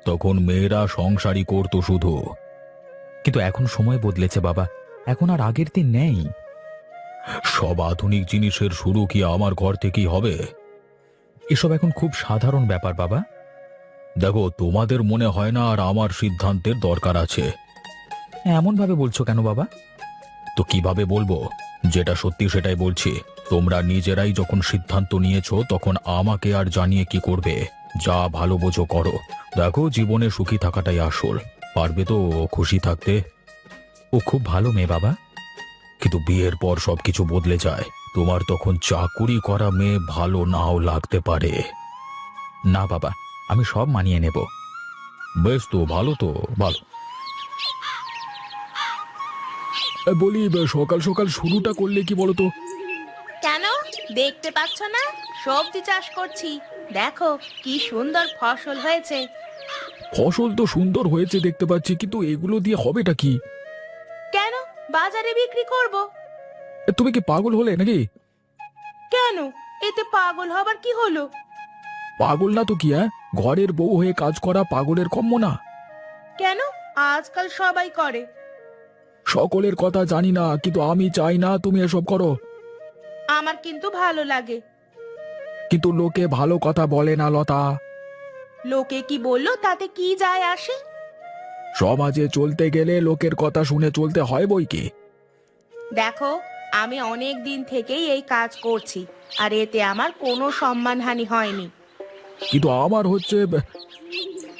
তখন মেয়েরা সংসারই করতো শুধু। কিন্তু এখন সময় বদলেছে বাবা, এখন আর আগের দিন নেই। সব আধুনিক জিনিসের শুরু কি আমার ঘর থেকেই হবে? এসব এখন খুব সাধারণ ব্যাপার বাবা। দেখো, তোমাদের মনে হয় না আর আমার সিদ্ধান্তের দরকার আছে। এমন ভাবে বলছো কেন বাবা? তো কিভাবে বলবো? যেটা সত্যি সেটাই বলছি। তোমরা নিজেরাই যখন সিদ্ধান্ত নিয়েছো তখন আমাকে আর জানিয়ে কি করবে? যা ভালো বোঝো করো। দেখো, জীবনে সুখী থাকাটাই আসল। পারবে তো খুশি থাকতে? ও খুব ভালো মেয়ে বাবা। কিন্তু বিয়ের পর সবকিছু বদলে যায়। তোমার তখন চাকুরি করা মেয়ে ভালো নাও লাগতে পারে। না বাবা, আমি সব মানিয়ে নেব। বেশ, তো ভালো, তো ভালো। বলি, সকাল সকাল শুরুটা করলে কি বলো তো? কেন, দেখতে পাচ্ছ না সবজি চাষ করছি? দেখো কি সুন্দর ফসল হয়েছে। ফসল তো সুন্দর হয়েছে দেখতে পাচ্ছি, কিন্তু এগুলো দিয়ে হবেটা কি? কেন, বাজারে বিক্রি করব। তুমি কি পাগল হলে নাকি? কেন, এতে পাগল হবার কি হলো? পাগল না তো কি? ঘরের বউ হয়ে কাজ করা পাগলের কম্য না? কেন, আজকাল সবাই করে। সকলের কথা জানি না, কিন্তু আমি চাই না তুমি এসব করো। আমার কিন্তু ভালো লাগে। কিন্তু লোকে ভালো কথা বলে না লতা। লোকে কি বললো তাতে কি যায় আসে? সমাজে চলতে গেলে লোকের কথা শুনে চলতে হয় বই কি। দেখো, আমি অনেক দিন থেকেই এই কাজ করছি, আর এতে আমার কোনো সম্মানহানি হয়নি। কিন্তু আমার হচ্ছে।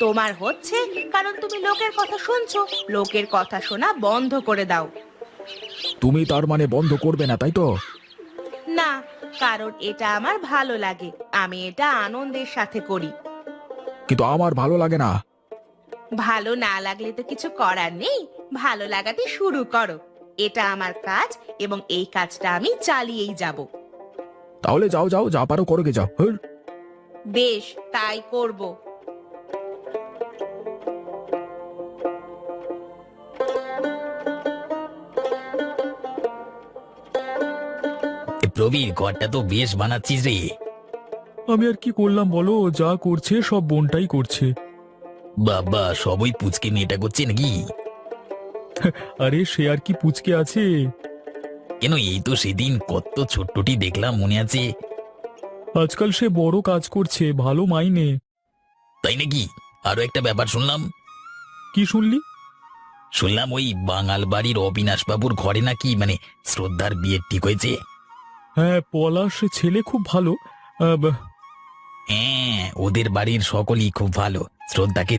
তোমার হচ্ছে কারণ তুমি লোকের কথা শুনছো। লোকের কথা শোনা বন্ধ করে দাও। তুমি তার মানে বন্ধ করবে না, তাই তো? না, কারণ এটা আমার ভালো লাগে, আমি এটা আনন্দের সাথে করি। কিন্তু আমার ভালো লাগে না। ভালো না লাগলে তো কিছু করার নেই, ভালো লাগাতে শুরু করো। এটা আমার কাজ এবং এই কাজটা আমি চালিয়েই যাব। তাহলে যাও যাও, যা পারো করো, গে যাও। হুর। বেশ, তাই করব। প্রবীর, ঘরটা তো বেশ বানাচ্ছিস রে। আমি আর কি করলাম বলো? যা করছে সব বোনটাই করছে। বাবা, সবই পুচকে মেয়েটা করছে নাকি? আরে সে আর কি পুচকে আছে? কেন, এই তো সেদিন কত ছোট্টটি দেখলাম, মনে আছে? আজকাল সে বড় কাজ করছে, ভালো মাইনে। তাই নাকি? আরো একটা ব্যাপার শুনলাম। কি শুনলি? শুনলাম ওই বাঙাল বাড়ির অবিনাশ বাবুর ঘরে নাকি শ্রদ্ধার বিয়ে ঠিক হয়েছে। হ্যাঁ, পলাশ ছেলে খুব ভালো। হ্যাঁ, ওদের বাড়ির সকলেই খুব ভালো। শ্রদ্ধাকে